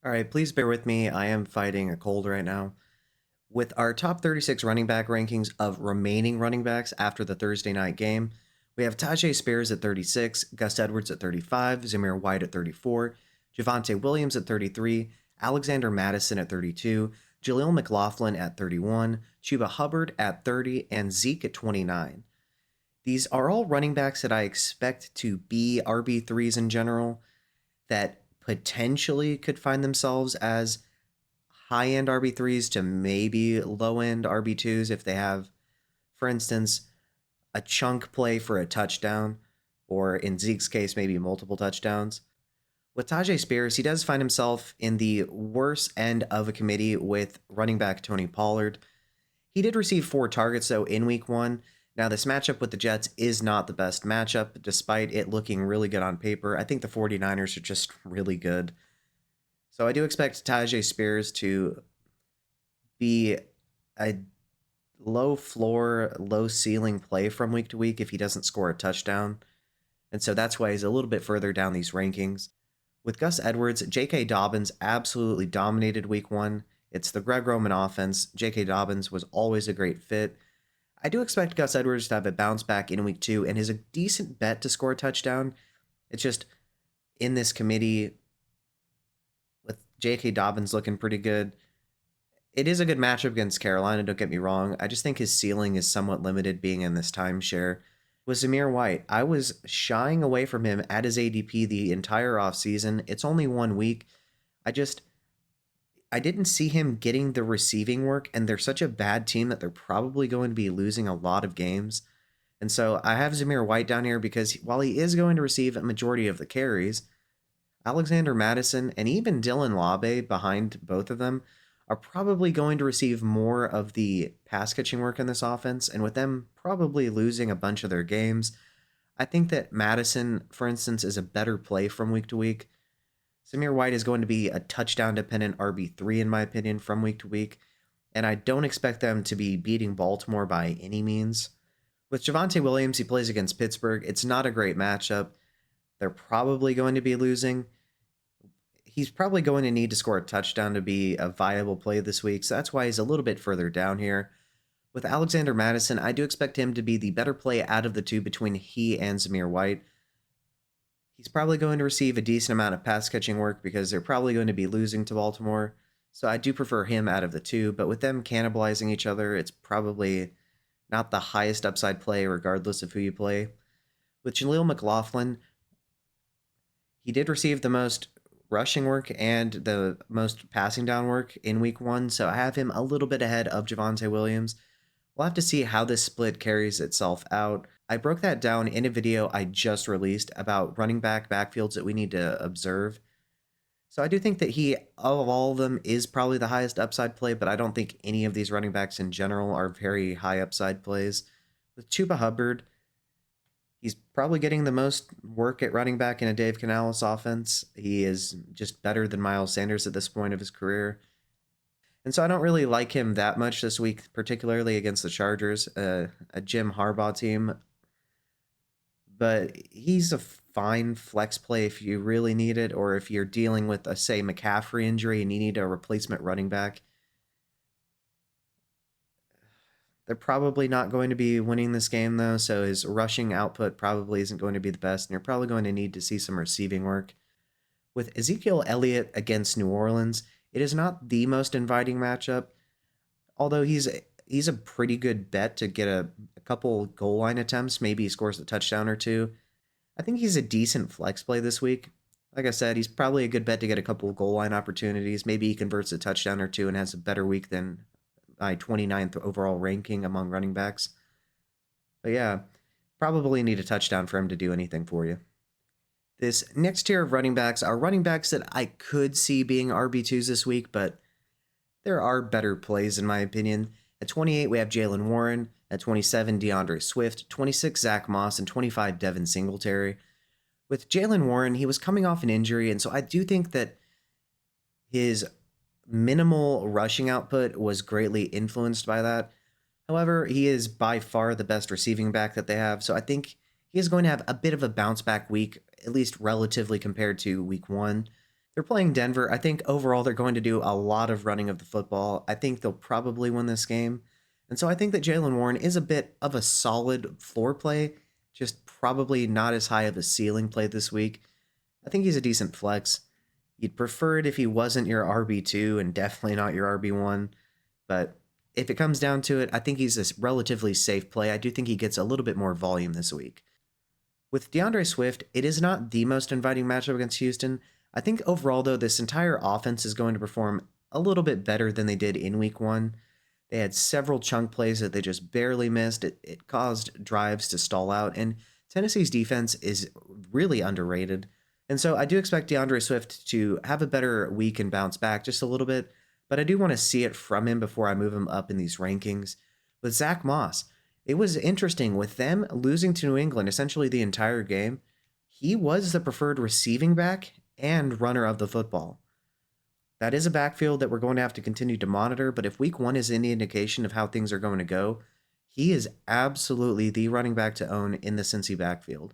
All right, please bear with me. I am fighting a cold right now. With our top 36 running back rankings of remaining running backs after the Thursday night game, we have Tajay Spears at 36, Gus Edwards at 35, Zamir White at 34, Javonte Williams at 33, Alexander Madison at 32, Jaleel McLaughlin at 31, Chuba Hubbard at 30, and Zeke at 29. These are all running backs that I expect to be RB3s in general that potentially could find themselves as high-end RB3s to maybe low-end RB2s if they have, for instance, a chunk play for a touchdown, or in Zeke's case, maybe multiple touchdowns. With Tajay Spears, he does find himself in the worst end of a committee with running back Tony Pollard. He did receive 4 targets, though, in week 1. Now, this matchup with the Jets is not the best matchup, despite it looking really good on paper. I think the 49ers are just really good. So I do expect Tajay Spears to be a low floor, low ceiling play from week to week if he doesn't score a touchdown. And so that's why he's a little bit further down these rankings. With Gus Edwards, J.K. Dobbins absolutely dominated week 1. It's the Greg Roman offense. J.K. Dobbins was always a great fit. I do expect Gus Edwards to have a bounce back in week 2 and is a decent bet to score a touchdown. It's just in this committee with J.K. Dobbins looking pretty good. It is a good matchup against Carolina, don't get me wrong. I just think his ceiling is somewhat limited being in this timeshare. With Zamir White, I was shying away from him at his ADP the entire offseason. It's only 1 week. I didn't see him getting the receiving work, and they're such a bad team that they're probably going to be losing a lot of games. And so I have Zamir White down here because while he is going to receive a majority of the carries, Alexander Madison and even Dylan Labe behind both of them are probably going to receive more of the pass catching work in this offense. And with them probably losing a bunch of their games, I think that Madison, for instance, is a better play from week to week. Zamir White is going to be a touchdown dependent RB3 in my opinion from week to week. And I don't expect them to be beating Baltimore by any means. With Javonte Williams, he plays against Pittsburgh. It's not a great matchup. They're probably going to be losing. He's probably going to need to score a touchdown to be a viable play this week, so that's why he's a little bit further down here. With Alexander Madison, I do expect him to be the better play out of the two between he and Zamir White. He's probably going to receive a decent amount of pass catching work because they're probably going to be losing to Baltimore, so I do prefer him out of the two, but with them cannibalizing each other, it's probably not the highest upside play regardless of who you play. With Jaleel McLaughlin, he did receive the most rushing work and the most passing down work in week 1, so I have him a little bit ahead of Javonte Williams. We'll have to see how this split carries itself out. I broke that down in a video I just released about running back backfields that we need to observe. So I do think that he, of all of them, is probably the highest upside play, but I don't think any of these running backs in general are very high upside plays. With Chuba Hubbard, he's probably getting the most work at running back in a Dave Canales offense. He is just better than Miles Sanders at this point of his career. And so I don't really like him that much this week, particularly against the Chargers, a Jim Harbaugh team. But he's a fine flex play if you really need it, or if you're dealing with a, say, McCaffrey injury and you need a replacement running back. They're probably not going to be winning this game, though, so his rushing output probably isn't going to be the best, and you're probably going to need to see some receiving work. With Ezekiel Elliott against New Orleans, it is not the most inviting matchup, although he's a pretty good bet to get a couple goal line attempts. Maybe he scores a touchdown or two. I think he's a decent flex play this week. Like I said, he's probably a good bet to get a couple goal line opportunities. Maybe he converts a touchdown or two and has a better week than my 29th overall ranking among running backs. But yeah, probably need a touchdown for him to do anything for you. This next tier of running backs are running backs that I could see being RB2s this week, but there are better plays in my opinion. At 28, we have Jalen Warren. At 27, DeAndre Swift. 26, Zach Moss. And 25, Devin Singletary. With Jalen Warren, he was coming off an injury, and so I do think that his minimal rushing output was greatly influenced by that. However, he is by far the best receiving back that they have, so I think he is going to have a bit of a bounce back week, at least relatively compared to week 1. They're playing Denver. I think overall they're going to do a lot of running of the football. I think they'll probably win this game. And so I think that Jalen Warren is a bit of a solid floor play, just probably not as high of a ceiling play this week. I think he's a decent flex. You'd prefer it if he wasn't your RB2 and definitely not your RB1. But if it comes down to it, I think he's a relatively safe play. I do think he gets a little bit more volume this week. With DeAndre Swift, it is not the most inviting matchup against Houston. I think overall, though, this entire offense is going to perform a little bit better than they did in week one. They had several chunk plays that they just barely missed. It caused drives to stall out, and Tennessee's defense is really underrated. And so I do expect DeAndre Swift to have a better week and bounce back just a little bit, but I do want to see it from him before I move him up in these rankings. With Zach Moss, it was interesting with them losing to New England essentially the entire game. He was the preferred receiving back and runner of the football. That is a backfield that we're going to have to continue to monitor, but if week one is any indication of how things are going to go, he is absolutely the running back to own in the Cincy backfield.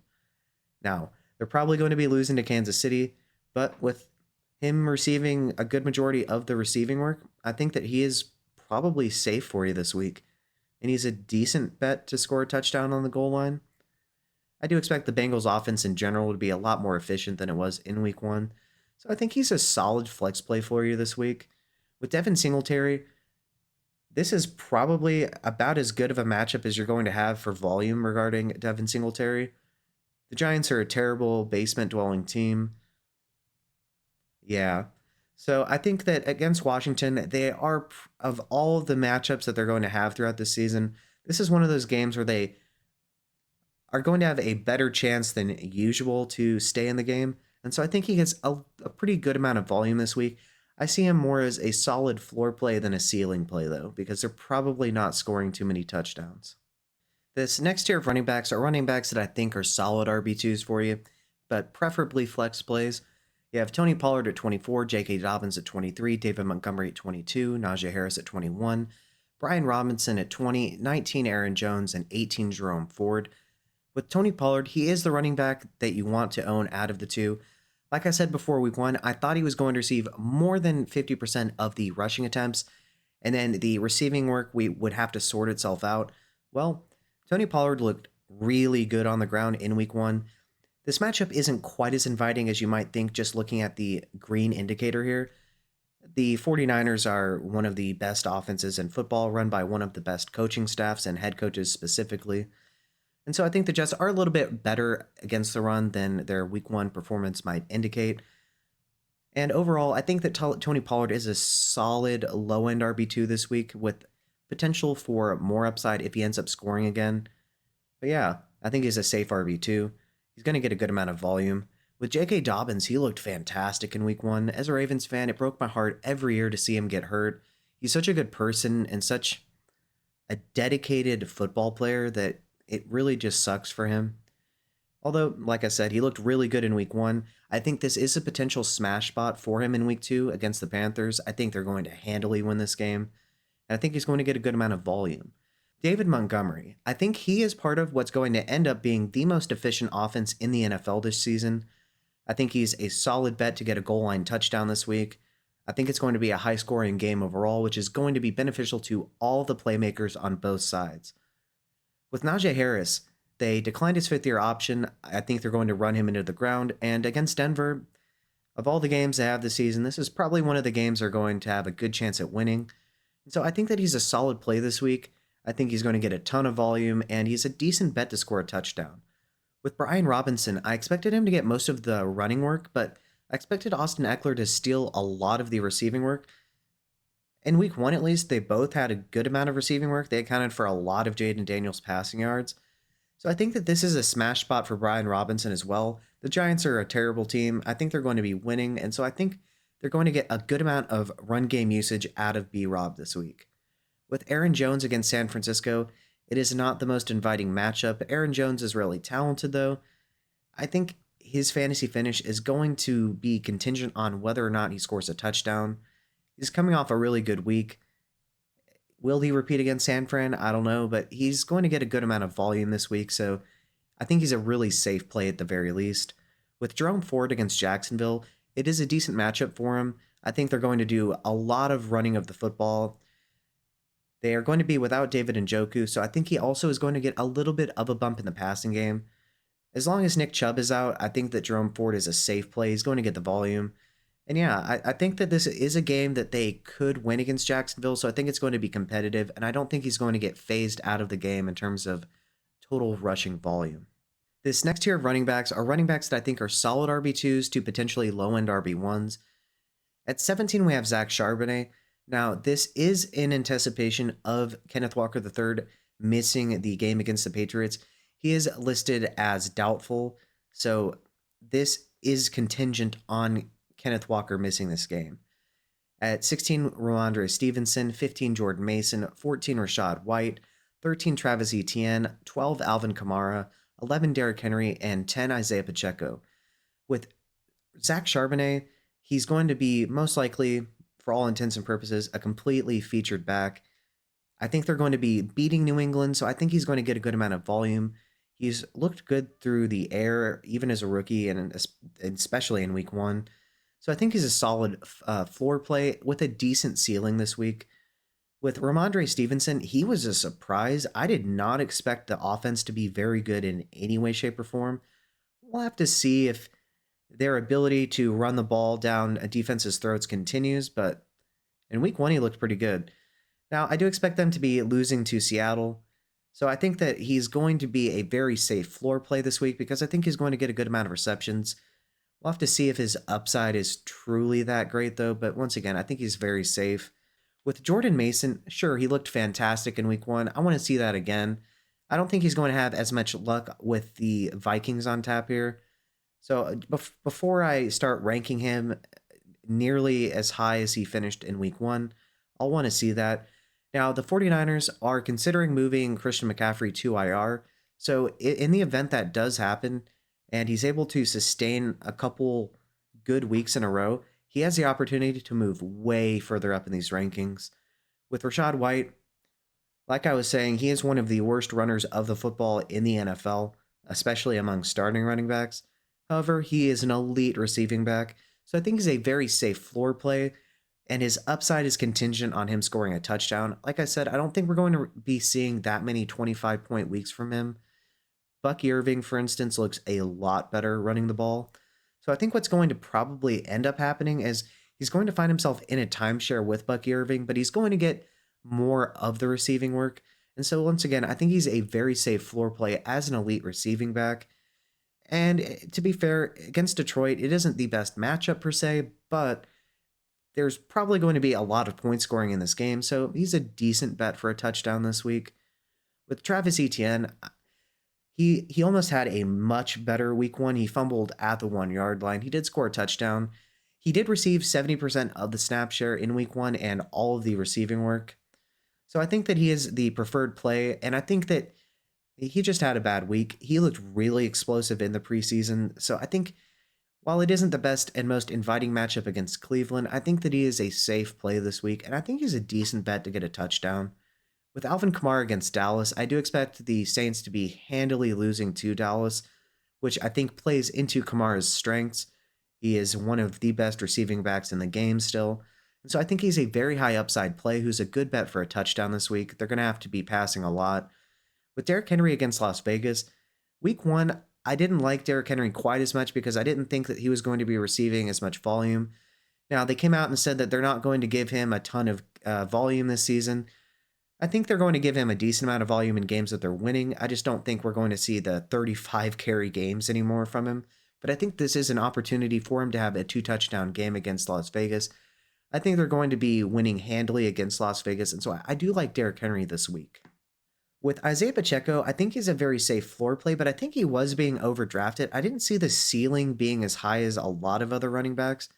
Now, they're probably going to be losing to Kansas City, but with him receiving a good majority of the receiving work, I think that he is probably safe for you this week. And he's a decent bet to score a touchdown on the goal line. I do expect the Bengals offense in general to be a lot more efficient than it was in week one. So I think he's a solid flex play for you this week. With Devin Singletary, this is probably about as good of a matchup as you're going to have for volume regarding Devin Singletary. The Giants are a terrible basement dwelling team. Yeah. So I think that against Washington, they are, of all of the matchups that they're going to have throughout the season, this is one of those games where they are going to have a better chance than usual to stay in the game. And so I think he gets a pretty good amount of volume this week. I see him more as a solid floor play than a ceiling play, though, because they're probably not scoring too many touchdowns. This next tier of running backs are running backs that I think are solid RB2s for you, but preferably flex plays. You have Tony Pollard at 24, J.K. Dobbins at 23, David Montgomery at 22, Najee Harris at 21, Brian Robinson at 20, 19 Aaron Jones, and 18 Jerome Ford. With Tony Pollard, he is the running back that you want to own out of the two. Like I said before week one, I thought he was going to receive more than 50% of the rushing attempts, and then the receiving work we would have to sort itself out. Well, Tony Pollard looked really good on the ground in week one. This matchup isn't quite as inviting as you might think just looking at the green indicator here. The 49ers are one of the best offenses in football, run by one of the best coaching staffs and head coaches specifically. And so I think the Jets are a little bit better against the run than their week one performance might indicate. And overall, I think that Tony Pollard is a solid low-end RB2 this week with potential for more upside if he ends up scoring again. But yeah, I think he's a safe RB2. He's going to get a good amount of volume. With J.K. Dobbins, he looked fantastic in week one. As a Ravens fan, it broke my heart every year to see him get hurt. He's such a good person and such a dedicated football player that it really just sucks for him. Although, like I said, he looked really good in week one. I think this is a potential smash spot for him in week two against the Panthers. I think they're going to handily win this game. And I think he's going to get a good amount of volume. David Montgomery, I think he is part of what's going to end up being the most efficient offense in the NFL this season. I think he's a solid bet to get a goal line touchdown this week. I think it's going to be a high scoring game overall, which is going to be beneficial to all the playmakers on both sides. With Najee Harris, they declined his fifth-year option. I think they're going to run him into the ground. And against Denver, of all the games they have this season, this is probably one of the games they're going to have a good chance at winning. And so I think that he's a solid play this week. I think he's going to get a ton of volume, and he's a decent bet to score a touchdown. With Brian Robinson, I expected him to get most of the running work, but I expected Austin Eckler to steal a lot of the receiving work. In week one, at least, they both had a good amount of receiving work. They accounted for a lot of Jaden Daniels' passing yards. So I think that this is a smash spot for Brian Robinson as well. The Giants are a terrible team. I think they're going to be winning, and so I think they're going to get a good amount of run game usage out of B-Rob this week. With Aaron Jones against San Francisco, it is not the most inviting matchup. Aaron Jones is really talented, though. I think his fantasy finish is going to be contingent on whether or not he scores a touchdown. He's coming off a really good week. Will he repeat against San Fran? I don't know, but he's going to get a good amount of volume this week, so I think he's a really safe play at the very least. With Jerome Ford against Jacksonville, it is a decent matchup for him. I think they're going to do a lot of running of the football. They are going to be without David Njoku, so I think he also is going to get a little bit of a bump in the passing game. As long as Nick Chubb is out, I think that Jerome Ford is a safe play. He's going to get the volume. And yeah, I think that this is a game that they could win against Jacksonville, so I think it's going to be competitive, and I don't think he's going to get phased out of the game in terms of total rushing volume. This next tier of running backs are running backs that I think are solid RB2s to potentially low-end RB1s. At 17, we have Zach Charbonnet. Now, this is in anticipation of Kenneth Walker III missing the game against the Patriots. He is listed as doubtful, so this is contingent on Kenneth Walker missing this game. At 16, Ramondre Stevenson, 15, Jordan Mason, 14, Rashad White, 13, Travis Etienne, 12, Alvin Kamara, 11, Derrick Henry, and 10, Isaiah Pacheco. With Zach Charbonnet, he's going to be most likely, for all intents and purposes, a completely featured back. I think they're going to be beating New England, so I think he's going to get a good amount of volume. He's looked good through the air, even as a rookie, and especially in week 1. So I think he's a solid floor play with a decent ceiling this week. With Ramondre Stevenson, he was a surprise. I did not expect the offense to be very good in any way, shape, or form. We'll have to see if their ability to run the ball down a defense's throats continues, but in week 1, he looked pretty good. Now, I do expect them to be losing to Seattle, so I think that he's going to be a very safe floor play this week because I think he's going to get a good amount of receptions. We'll have to see if his upside is truly that great, though, but once again, I think he's very safe. With Jordan Mason, sure, he looked fantastic in week 1. I want to see that again. I don't think he's going to have as much luck with the Vikings on tap here. So before I start ranking him nearly as high as he finished in week 1, I'll want to see that. Now, the 49ers are considering moving Christian McCaffrey to IR. So in the event that does happen, and he's able to sustain a couple good weeks in a row, he has the opportunity to move way further up in these rankings. With Rashad White, like I was saying, he is one of the worst runners of the football in the NFL, especially among starting running backs. However, he is an elite receiving back, so I think he's a very safe floor play, and his upside is contingent on him scoring a touchdown. Like I said, I don't think we're going to be seeing that many 25-point weeks from him. Bucky Irving, for instance, looks a lot better running the ball. So I think what's going to probably end up happening is he's going to find himself in a timeshare with Bucky Irving, but he's going to get more of the receiving work. And so once again, I think he's a very safe floor play as an elite receiving back. And to be fair, against Detroit, it isn't the best matchup per se, but there's probably going to be a lot of point scoring in this game, so he's a decent bet for a touchdown this week. With Travis Etienne, he almost had a much better week 1. He fumbled at the 1-yard line. He did score a touchdown. He did receive 70% of the snap share in week 1 and all of the receiving work. So I think that he is the preferred play, and I think that he just had a bad week. He looked really explosive in the preseason, so I think while it isn't the best and most inviting matchup against Cleveland, I think that he is a safe play this week, and I think he's a decent bet to get a touchdown. With Alvin Kamara against Dallas, I do expect the Saints to be handily losing to Dallas, which I think plays into Kamara's strengths. He is one of the best receiving backs in the game still. And so I think he's a very high upside play who's a good bet for a touchdown this week. They're going to have to be passing a lot. With Derrick Henry against Las Vegas, week 1, I didn't like Derrick Henry quite as much because I didn't think that he was going to be receiving as much volume. Now, they came out and said that they're not going to give him a ton of volume this season. I think they're going to give him a decent amount of volume in games that they're winning. I just don't think we're going to see the 35 carry games anymore from him. But I think this is an opportunity for him to have a 2-touchdown game against Las Vegas. I think they're going to be winning handily against Las Vegas, and so I do like Derrick Henry this week. With Isaiah Pacheco, I think he's a very safe floor play, but I think he was being overdrafted. I didn't see the ceiling being as high as a lot of other running backs.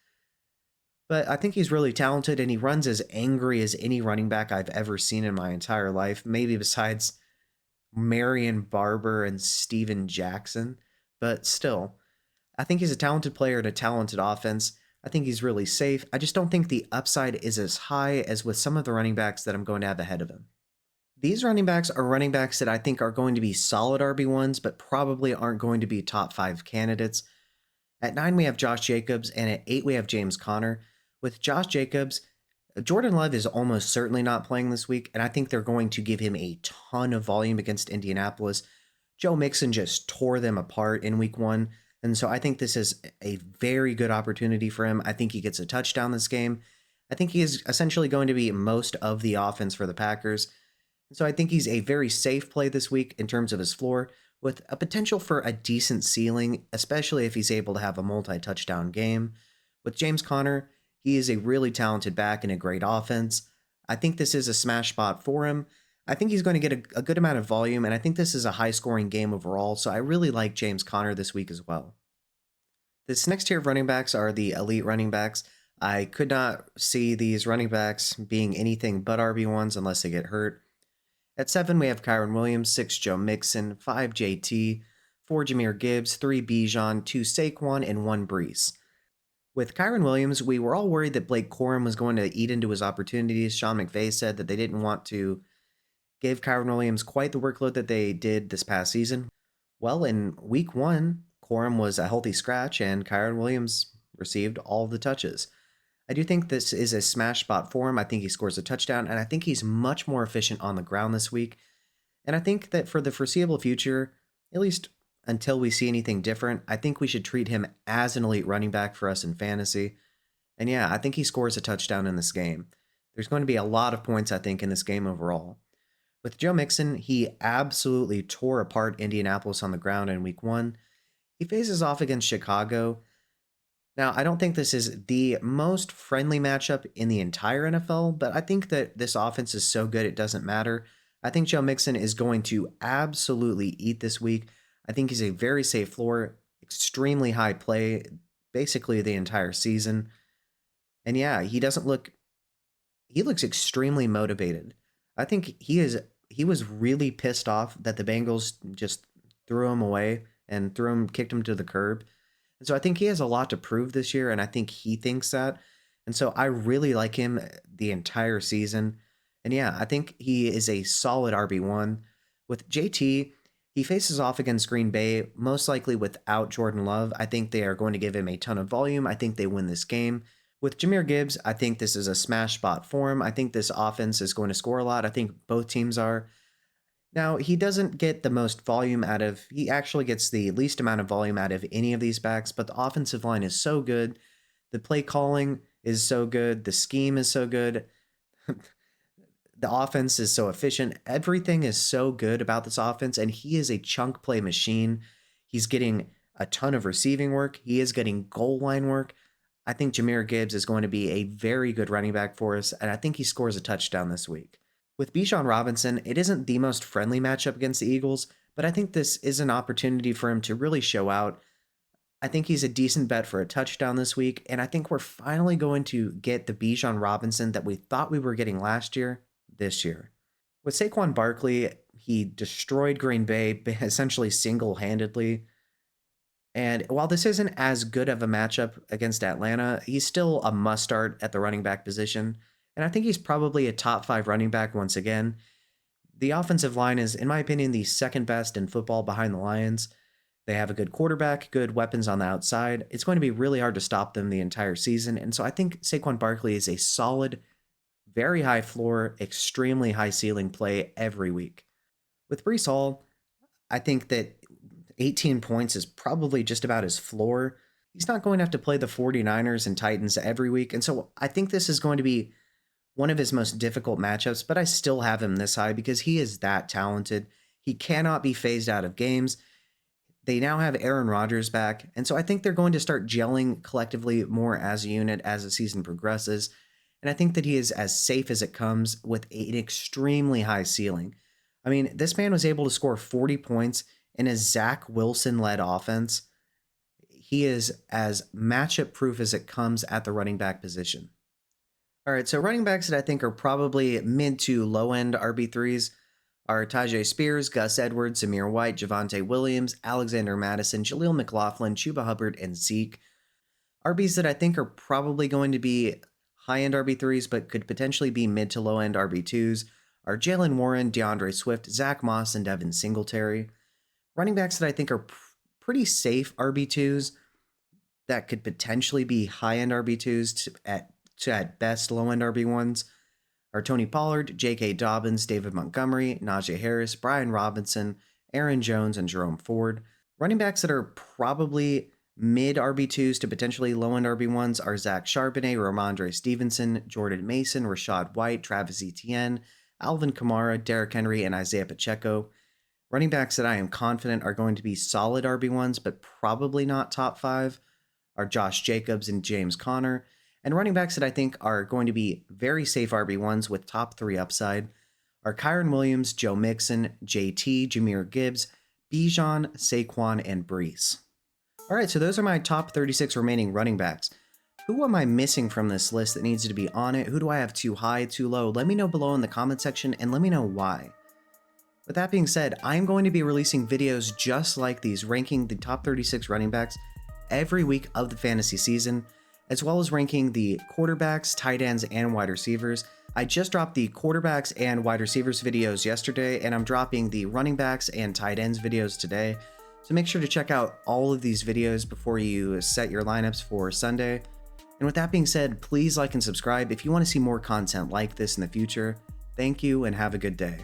But I think he's really talented, and he runs as angry as any running back I've ever seen in my entire life, maybe besides Marion Barber and Steven Jackson. But still, I think he's a talented player in a talented offense. I think he's really safe. I just don't think the upside is as high as with some of the running backs that I'm going to have ahead of him. These running backs are running backs that I think are going to be solid RB1s, but probably aren't going to be top 5 candidates. At 9, we have Josh Jacobs, and at 8, we have James Conner. With Josh Jacobs, Jordan Love is almost certainly not playing this week, and I think they're going to give him a ton of volume against Indianapolis. Joe Mixon just tore them apart in week 1, and so I think this is a very good opportunity for him. I think he gets a touchdown this game. I think he is essentially going to be most of the offense for the Packers. And so I think he's a very safe play this week in terms of his floor, with a potential for a decent ceiling, especially if he's able to have a multi-touchdown game. With James Conner, he is a really talented back and a great offense. I think this is a smash spot for him. I think he's going to get a good amount of volume, and I think this is a high-scoring game overall, so I really like James Conner this week as well. This next tier of running backs are the elite running backs. I could not see these running backs being anything but RB1s unless they get hurt. At 7, we have Kyron Williams, 6, Joe Mixon, 5, JT, 4, Jahmyr Gibbs, 3, Bijan, 2, Saquon, and 1, Breece. With Kyron Williams, we were all worried that Blake Corum was going to eat into his opportunities. Sean McVay said that they didn't want to give Kyron Williams quite the workload that they did this past season. Well, in week 1, Corum was a healthy scratch, and Kyron Williams received all the touches. I do think this is a smash spot for him. I think he scores a touchdown, and I think he's much more efficient on the ground this week. And I think that for the foreseeable future, at least until we see anything different, I think we should treat him as an elite running back for us in fantasy. And yeah, I think he scores a touchdown in this game. There's going to be a lot of points, I think, in this game overall. With Joe Mixon, he absolutely tore apart Indianapolis on the ground in week 1. He faces off against Chicago. Now, I don't think this is the most friendly matchup in the entire NFL, but I think that this offense is so good it doesn't matter. I think Joe Mixon is going to absolutely eat this week. I think he's a very safe floor, extremely high play, basically the entire season. And yeah, he looks extremely motivated. I think he was really pissed off that the Bengals just threw him away and kicked him to the curb. And so I think he has a lot to prove this year, and I think he thinks that. And so I really like him the entire season. And yeah, I think he is a solid RB1. With JT, he faces off against Green Bay, most likely without Jordan Love. I think they are going to give him a ton of volume. I think they win this game. With Jahmyr Gibbs, I think this is a smash spot for him. I think this offense is going to score a lot. I think both teams are. Now, he doesn't get the most volume he actually gets the least amount of volume out of any of these backs, but the offensive line is so good. The play calling is so good. The scheme is so good. The offense is so efficient. Everything is so good about this offense, and he is a chunk play machine. He's getting a ton of receiving work. He is getting goal line work. I think Jahmyr Gibbs is going to be a very good running back for us, and I think he scores a touchdown this week. With Bijan Robinson, it isn't the most friendly matchup against the Eagles, but I think this is an opportunity for him to really show out. I think he's a decent bet for a touchdown this week, and I think we're finally going to get the Bijan Robinson that we thought we were getting last year, this year. With Saquon Barkley, he destroyed Green Bay essentially single-handedly. And while this isn't as good of a matchup against Atlanta, he's still a must-start at the running back position. And I think he's probably a top 5 running back once again. The offensive line is, in my opinion, the second best in football behind the Lions. They have a good quarterback, good weapons on the outside. It's going to be really hard to stop them the entire season. And so I think Saquon Barkley is a solid, very high floor, extremely high ceiling play every week. With Breece Hall, I think that 18 points is probably just about his floor. He's not going to have to play the 49ers and Titans every week. And so I think this is going to be one of his most difficult matchups, but I still have him this high because he is that talented. He cannot be phased out of games. They now have Aaron Rodgers back, and so I think they're going to start gelling collectively more as a unit as the season progresses. And I think that he is as safe as it comes with an extremely high ceiling. I mean, this man was able to score 40 points in a Zach Wilson-led offense. He is as matchup proof as it comes at the running back position. All right, so running backs that I think are probably mid to low end RB3s are Tajay Spears, Gus Edwards, Zamir White, Javonte Williams, Alexander Madison, Jaleel McLaughlin, Chuba Hubbard, and Zeke. RBs that I think are probably going to be high end RB3s but could potentially be mid to low end RB2s are Jalen Warren, DeAndre Swift, Zach Moss, and Devin Singletary. Running backs that I think are pretty safe RB2s that could potentially be high-end RB2s to at best low-end RB1s are Tony Pollard, J.K. Dobbins, David Montgomery, Najee Harris, Brian Robinson, Aaron Jones, and Jerome Ford. Running backs that are probably mid RB2s to potentially low-end RB1s are Zach Charbonnet, Ramondre Stevenson, Jordan Mason, Rashad White, Travis Etienne, Alvin Kamara, Derrick Henry, and Isaiah Pacheco. Running backs that I am confident are going to be solid RB1s, but probably not top 5, are Josh Jacobs and James Conner. And running backs that I think are going to be very safe RB1s with top 3 upside are Kyron Williams, Joe Mixon, JT, Jahmyr Gibbs, Bijan, Saquon, and Breece. All right, so those are my top 36 remaining running backs. Who am I missing from this list that needs to be on it? Who do I have too high, too low? Let me know below in the comment section and let me know why. With that being said, I'm going to be releasing videos just like these, ranking the top 36 running backs every week of the fantasy season, as well as ranking the quarterbacks, tight ends, and wide receivers. I just dropped the quarterbacks and wide receivers videos yesterday, and I'm dropping the running backs and tight ends videos today. So make sure to check out all of these videos before you set your lineups for Sunday. And with that being said, please like and subscribe if you want to see more content like this in the future. Thank you and have a good day.